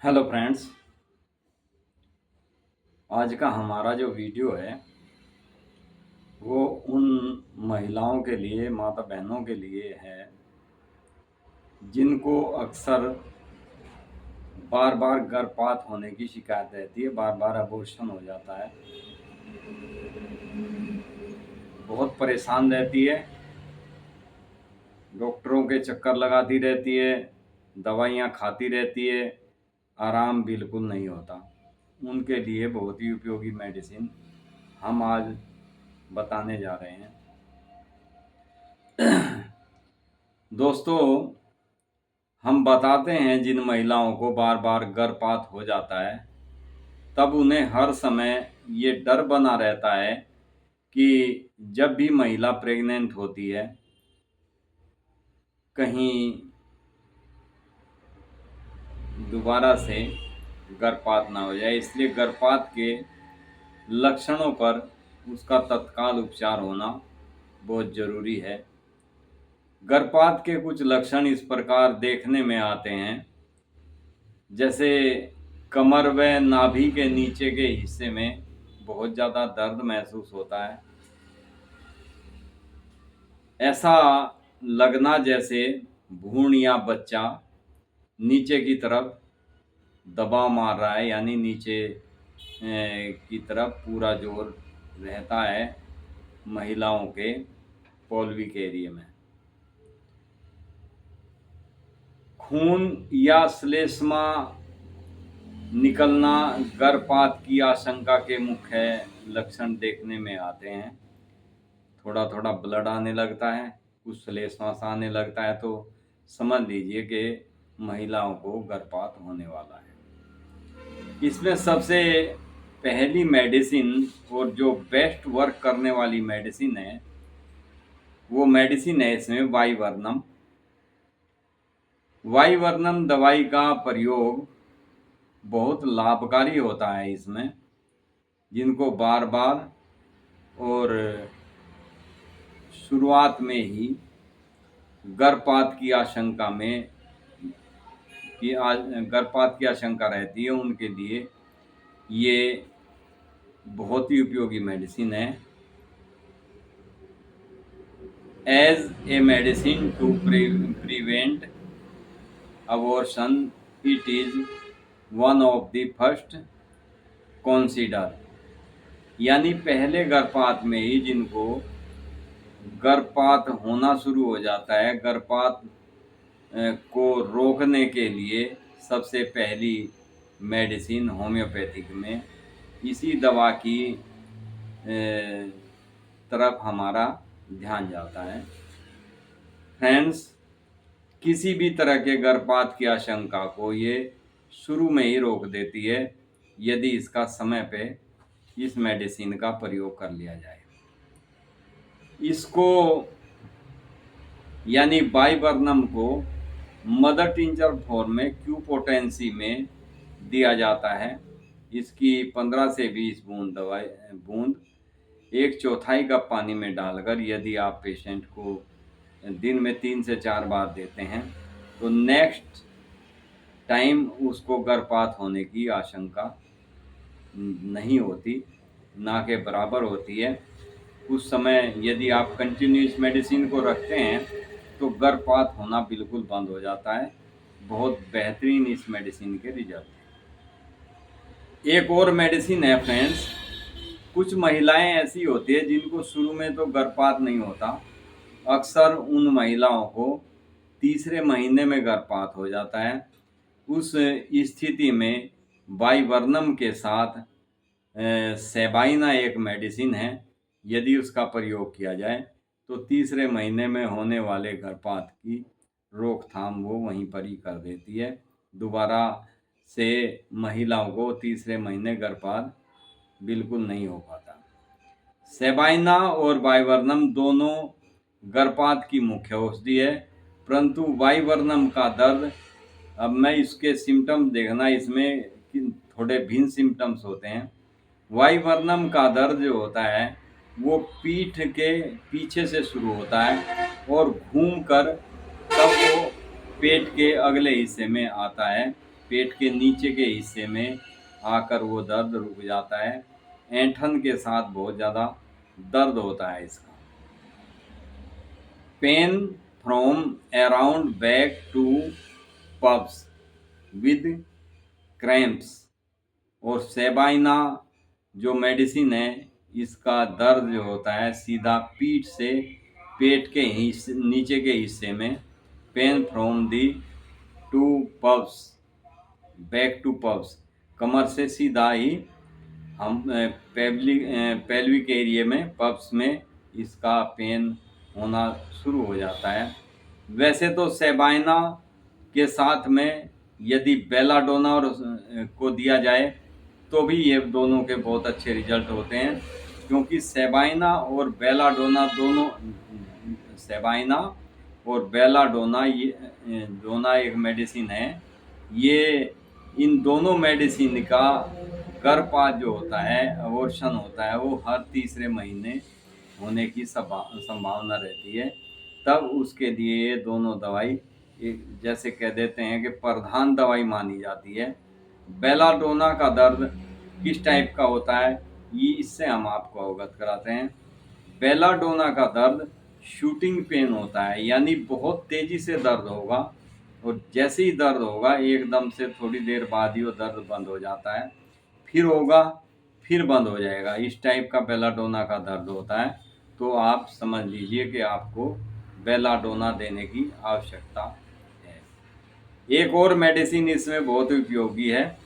Hello friends. आज का हमारा जो वीडियो है वो उन महिलाओं के लिए, माता बहनों के लिए है जिनको अक्सर बार बार गर्भपात होने की शिकायत रहती है, बार बार अबॉर्शन हो जाता है, बहुत परेशान रहती है, डॉक्टरों के चक्कर लगाती रहती है, दवाइयाँ खाती रहती है, आराम बिल्कुल नहीं होता। उनके लिए बहुत ही उपयोगी मेडिसिन हम आज बताने जा रहे हैं। दोस्तों, हम बताते हैं जिन महिलाओं को बार बार गर्भपात हो जाता है, तब उन्हें हर समय ये डर बना रहता है कि जब भी महिला प्रेग्नेंट होती है, कहीं दोबारा से गर्भपात ना हो जाए। इसलिए गर्भपात के लक्षणों पर उसका तत्काल उपचार होना बहुत ज़रूरी है। गर्भपात के कुछ लक्षण इस प्रकार देखने में आते हैं, जैसे कमर व नाभि के नीचे के हिस्से में बहुत ज़्यादा दर्द महसूस होता है। ऐसा लगना जैसे भ्रूण या बच्चा नीचे की तरफ दबाव मार रहा है, यानी नीचे की तरफ पूरा जोर रहता है महिलाओं के पॉल्विक एरिया में। खून या श्लेष्मा निकलना गर्भपात की आशंका के मुख्य लक्षण देखने में आते हैं। थोड़ा थोड़ा ब्लड आने लगता है, कुछ श्लेष्मा आने लगता है, तो समझ लीजिए कि महिलाओं को गर्भपात होने वाला है। इसमें सबसे पहली मेडिसिन और जो बेस्ट वर्क करने वाली मेडिसिन है, वो मेडिसिन है इसमें वाइवर्नम। वाइवर्नम दवाई का प्रयोग बहुत लाभकारी होता है इसमें, जिनको बार बार और शुरुआत में ही गर्भपात की आशंका में गर्भपात की आशंका रहती है, उनके लिए ये बहुत ही उपयोगी मेडिसिन है। As a medicine to prevent abortion, it is one of the first consider. यानी पहले गर्भपात में ही जिनको गर्भपात होना शुरू हो जाता है, गर्भपात को रोकने के लिए सबसे पहली मेडिसिन होम्योपैथिक में इसी दवा की तरफ हमारा ध्यान जाता है। फ्रेंड्स, किसी भी तरह के गर्भपात की आशंका को ये शुरू में ही रोक देती है, यदि इसका समय पे इस मेडिसिन का प्रयोग कर लिया जाए। इसको यानी बाइवर्नम को मदर टिंचर फॉर्म में क्यू पोटेंसी में दिया जाता है। इसकी 15 से 20 बूंद 1/4 कप पानी में डालकर यदि आप पेशेंट को दिन में 3 से 4 बार देते हैं, तो नेक्स्ट टाइम उसको गर्भपात होने की आशंका नहीं होती, ना के बराबर होती है। उस समय यदि आप कंटिन्यूस मेडिसिन को रखते हैं तो गर्भपात होना बिल्कुल बंद हो जाता है। बहुत बेहतरीन इस मेडिसिन के रिजल्ट हैं। एक और मेडिसिन है फ्रेंड्स, कुछ महिलाएं ऐसी होती है जिनको शुरू में तो गर्भपात नहीं होता, अक्सर उन महिलाओं को तीसरे महीने में गर्भपात हो जाता है। उस स्थिति में वाइवर्नम के साथ सेबाइना एक मेडिसिन है, यदि उसका प्रयोग किया जाए तो तीसरे महीने में होने वाले गर्भपात की रोकथाम वो वहीं पर ही कर देती है। दोबारा से महिलाओं को तीसरे महीने गर्भपात बिल्कुल नहीं हो पाता। सेबाइना और वाइवर्नम दोनों गर्भपात की मुख्य औषधि है, परंतु वाइवर्नम का दर्द, अब मैं इसके सिम्टम्स देखना, इसमें थोड़े भिन्न सिम्टम्स होते हैं। वाइवर्नम का दर्द जो होता है वो पीठ के पीछे से शुरू होता है और घूमकर तब वो पेट के अगले हिस्से में आता है, पेट के नीचे के हिस्से में आकर वो दर्द रुक जाता है। ऐंठन के साथ बहुत ज़्यादा दर्द होता है इसका। Pain from around back to pubes with cramps. और सेबाइना जो मेडिसिन है, इसका दर्द जो होता है सीधा पीठ से पेट के हिस्से नीचे के हिस्से में, pain from the two pubs back to pubs, कमर से सीधा ही हम पेल्विक एरिया में, पब्स में इसका पेन होना शुरू हो जाता है। वैसे तो सेबाइना के साथ में यदि बेलाडोना और को दिया जाए तो भी ये दोनों के बहुत अच्छे रिजल्ट होते हैं, क्योंकि सेबाइना और बेलाडोना ये दोनों एक मेडिसिन है। ये इन दोनों मेडिसिन का गर्भपात जो होता है, अबॉर्शन होता है, वो हर तीसरे महीने होने की संभावना रहती है। तब उसके लिए ये दोनों दवाई जैसे कह देते हैं कि प्रधान दवाई मानी जाती है। बेलाडोना का दर्द किस टाइप का होता है, ये इससे हम आपको अवगत कराते हैं। बेलाडोना का दर्द शूटिंग पेन होता है, यानी बहुत तेजी से दर्द होगा और जैसे ही दर्द होगा एकदम से थोड़ी देर बाद ही वो दर्द बंद हो जाता है, फिर होगा फिर बंद हो जाएगा। इस टाइप का बेलाडोना का दर्द होता है। तो आप समझ लीजिए कि आपको बेलाडोना देने की आवश्यकता है। एक और मेडिसिन इसमें बहुत उपयोगी है।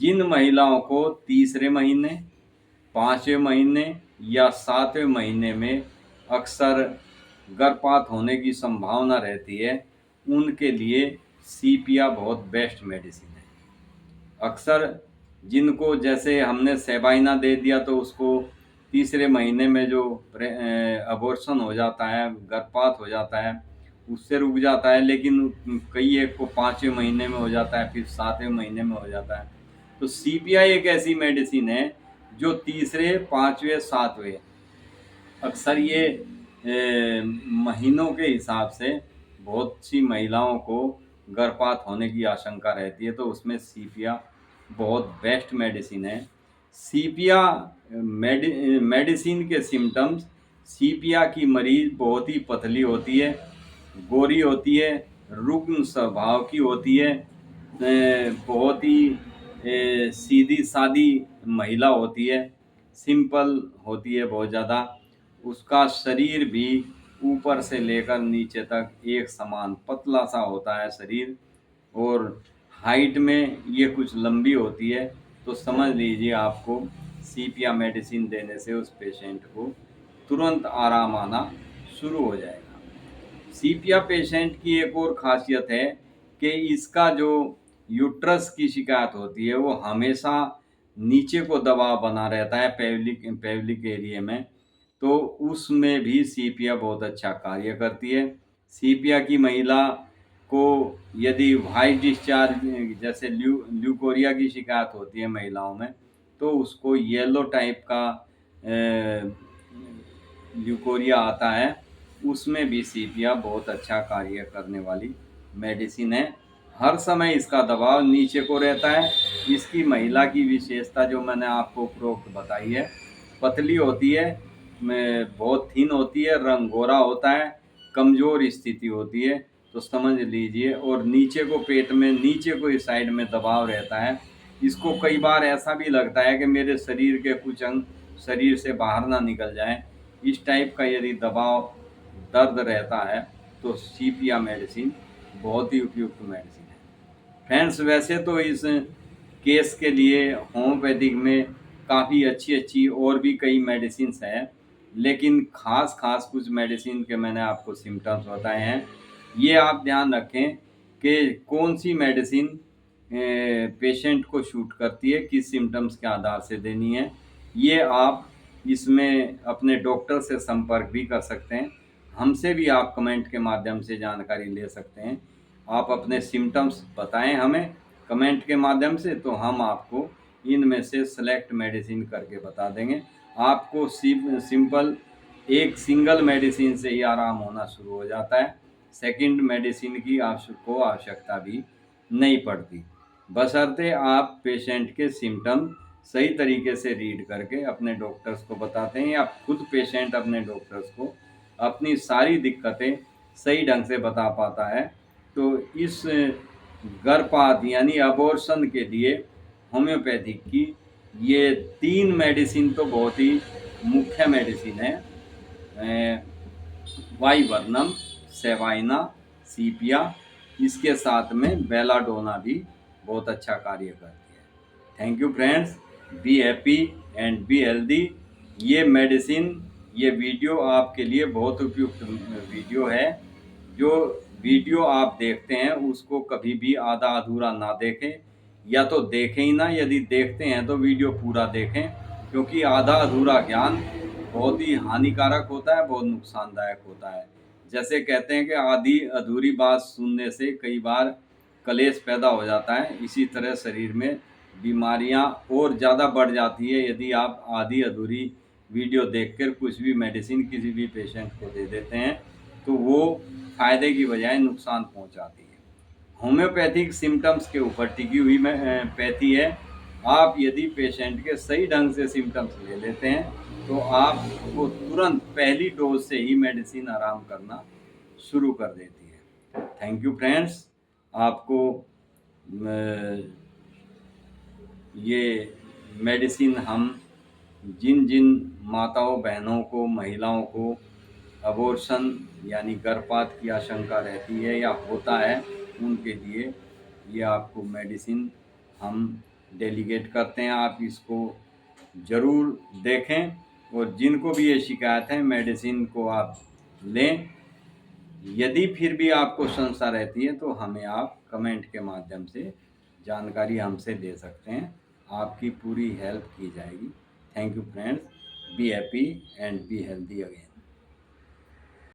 जिन महिलाओं को तीसरे महीने, पाँचवें महीने या सातवें महीने में अक्सर गर्भपात होने की संभावना रहती है, उनके लिए सीपिया बहुत बेस्ट मेडिसिन है। अक्सर जिनको जैसे हमने सेबाइना दे दिया तो उसको तीसरे महीने में जो अबॉर्शन हो जाता है, गर्भपात हो जाता है, उससे रुक जाता है, लेकिन कई एक को पाँचवें महीने में हो जाता है, फिर सातवें महीने में हो जाता है। तो सीपीआई एक ऐसी मेडिसिन है जो तीसरे, पाँचवें, सातवें, अक्सर ये महीनों के हिसाब से बहुत सी महिलाओं को गर्भपात होने की आशंका रहती है, तो उसमें सीपिया बहुत बेस्ट मेडिसिन है। सीपिया मेडिसिन के सिम्टम्स, सीपिया की मरीज बहुत ही पतली होती है, गोरी होती है, रुग्ण स्वभाव की होती है, बहुत ही सीधी सादी महिला होती है, सिंपल होती है बहुत ज़्यादा। उसका शरीर भी ऊपर से लेकर नीचे तक एक समान पतला सा होता है शरीर, और हाइट में ये कुछ लंबी होती है। तो समझ लीजिए आपको सीपिया मेडिसिन देने से उस पेशेंट को तुरंत आराम आना शुरू हो जाएगा। सीपिया पेशेंट की एक और खासियत है कि इसका जो यूट्रस की शिकायत होती है वो हमेशा नीचे को दबाव बना रहता है पेल्विक एरिया में, तो उसमें भी सीपिया बहुत अच्छा कार्य करती है। सीपिया की महिला को यदि वाइट डिस्चार्ज जैसे ल्यूकोरिया की शिकायत होती है महिलाओं में, तो उसको येलो टाइप का ल्यूकोरिया आता है, उसमें भी सीपिया बहुत अच्छा कार्य करने वाली मेडिसिन है। हर समय इसका दबाव नीचे को रहता है। इसकी महिला की विशेषता जो मैंने आपको उपरोक्त बताई है, पतली होती है, बहुत थिन होती है, रंग गोरा होता है, कमज़ोर स्थिति होती है, तो समझ लीजिए। और नीचे को पेट में नीचे को इस साइड में दबाव रहता है। इसको कई बार ऐसा भी लगता है कि मेरे शरीर के कुछ अंग शरीर से बाहर ना निकल जाएं। इस टाइप का यदि दबाव दर्द रहता है तो सीपिया मेडिसिन बहुत ही उपयुक्त मेडिसिन है। फ्रेंड्स, वैसे तो इस केस के लिए होम्योपैथिक में काफ़ी अच्छी और भी कई मेडिसिन हैं, लेकिन खास कुछ मेडिसिन के मैंने आपको सिम्टम्स बताए हैं। ये आप ध्यान रखें कि कौन सी मेडिसिन पेशेंट को शूट करती है, किस सिम्टम्स के आधार से देनी है। ये आप इसमें अपने डॉक्टर से संपर्क भी कर सकते हैं। हमसे भी आप कमेंट के माध्यम से जानकारी ले सकते हैं। आप अपने सिम्टम्स बताएं हमें कमेंट के माध्यम से, तो हम आपको इनमें से सेलेक्ट मेडिसिन करके बता देंगे। आपको सिंपल एक सिंगल मेडिसिन से ही आराम होना शुरू हो जाता है, सेकंड मेडिसिन की आवश्यकता भी नहीं पड़ती। बशर्ते आप पेशेंट के सिम्टम सही तरीके से रीड करके अपने डॉक्टर्स को बताते हैं या खुद पेशेंट अपने डॉक्टर्स को अपनी सारी दिक्कतें सही ढंग से बता पाता है। तो इस गर्भपात यानी अबॉर्शन के लिए होम्योपैथिक की ये 3 मेडिसिन तो बहुत ही मुख्य मेडिसिन है। वाइवर्नम, सेवाइना, सीपिया, इसके साथ में बेलाडोना भी बहुत अच्छा कार्य करती है। Thank you friends, be happy and be healthy. ये मेडिसिन, ये वीडियो आपके लिए बहुत उपयुक्त वीडियो है। जो वीडियो आप देखते हैं उसको कभी भी आधा अधूरा ना देखें, या तो देखें ही ना, यदि देखते हैं तो वीडियो पूरा देखें, क्योंकि आधा अधूरा ज्ञान बहुत ही हानिकारक होता है, बहुत नुकसानदायक होता है। जैसे कहते हैं कि आधी अधूरी बात सुनने से कई बार कलेश पैदा हो जाता है, इसी तरह शरीर में बीमारियां और ज़्यादा बढ़ जाती है यदि आप आधी अधूरी वीडियो देखकर कुछ भी मेडिसिन किसी भी पेशेंट को दे देते हैं, तो वो फ़ायदे की बजाय नुकसान पहुंचाती है। होम्योपैथिक सिम्टम्स के ऊपर टिकी हुई पैथी है। आप यदि पेशेंट के सही ढंग से सिम्टम्स ले लेते हैं तो आपको तुरंत पहली डोज से ही मेडिसिन आराम करना शुरू कर देती है। Thank you friends. आपको ये मेडिसिन हम जिन जिन माताओं बहनों को, महिलाओं को अबॉर्शन यानी गर्भपात की आशंका रहती है या होता है, उनके लिए ये आपको मेडिसिन हम डेलीगेट करते हैं। आप इसको ज़रूर देखें और जिनको भी ये शिकायत है मेडिसिन को आप लें। यदि फिर भी आपको संशय रहती है तो हमें आप कमेंट के माध्यम से जानकारी हमसे दे सकते हैं, आपकी पूरी हेल्प की जाएगी। Thank you friends, be happy and be healthy again.